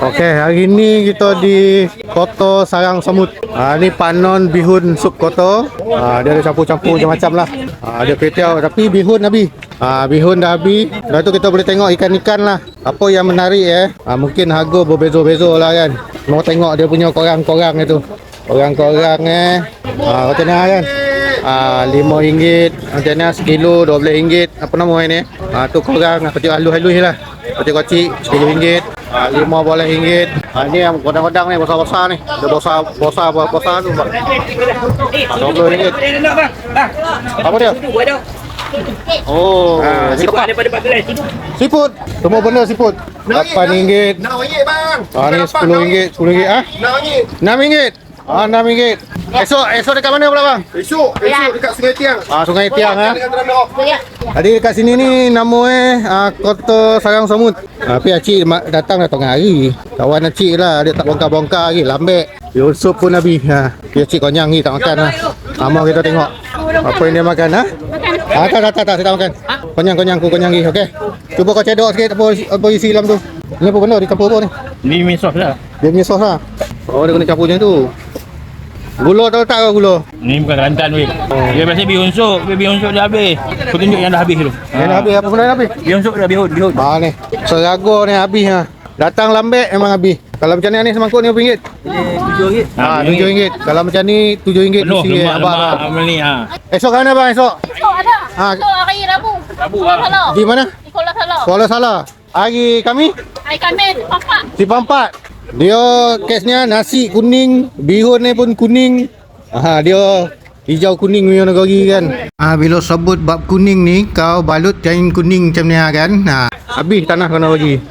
Okey, hari ni kita di Koto Sarang Semut. Ni panon bihun sup koto. Dia ada campur-campur macam-macam lah. Dia kwetiau tapi bihun Nabi. Bihun dah habis. Lepas tu kita boleh tengok ikan-ikan lah. Apa yang menarik mungkin harga berbeza-beza lah kan. Mau tengok dia punya korang-korang itu. Korang-korang macam ni kan. RM5 macam ni sekilo RM12. Apa nama ni? Tu korang kecil halus-halus lah. Kecil-kecil RM10. RM15. Ni yang kodang-kodang ni besar-besar ni. Dia besar tu bang. RM20. Apa dia? Oh, siput. Semua benda siput. RM8. RM6 bang. Ni RM10. RM10 RM6. RM6. Esok dekat mana pula bang? Esok dekat Sungai Tiang. Sungai Tiang Dengan Terengganu. Tadi dekat sini ni nama Koto Sarang Semut. Tapi acik datang dah tengah hari. Kawan acik lah, dia tak bongkar-bongkar lagi, lambek. Bihun sup pun habis. Acik konyang ni tak makan lah. Lama kita tengok. Apa yang dia makan tak, saya tak makan. Konyang lagi, okey. Cuba kau cedok sikit apa isi dalam tu. Ni apa benda, dicampur apa ni? Ni mi sos lah. Dia punya sos lah. Oh, dia kena campur macam tu. Gula tak letak ke gula? Ni bukan kelantan weh. Dia biasa bihun sup. Bihun sup dah habis. Aku tunjuk yang dah habis tu. Yang dah habis, apa benda dah habis? Bihun sup dah bihun. Ni. Seraga ni habis Datang lambek memang habis. Kalau macam ni semangkuk ni RM5. RM7. RM7. Kalau macam ni RM7 Penuh isi abang. lemak ni Esok kat mana bang esok? Esok ada. Esok hari Rabu. Sekolah salah. Di mana? Sekolah salah. Kuala Salah. Hari kami? Hari Khamis, Pampak. Di Pampat. Dia kesnya nasi kuning, bihun ni pun kuning. Dia hijau kuning punya negeri kan. Bila sebut bab kuning ni, kau balut kain kuning macam ni kan. Habis tanah kena bagi.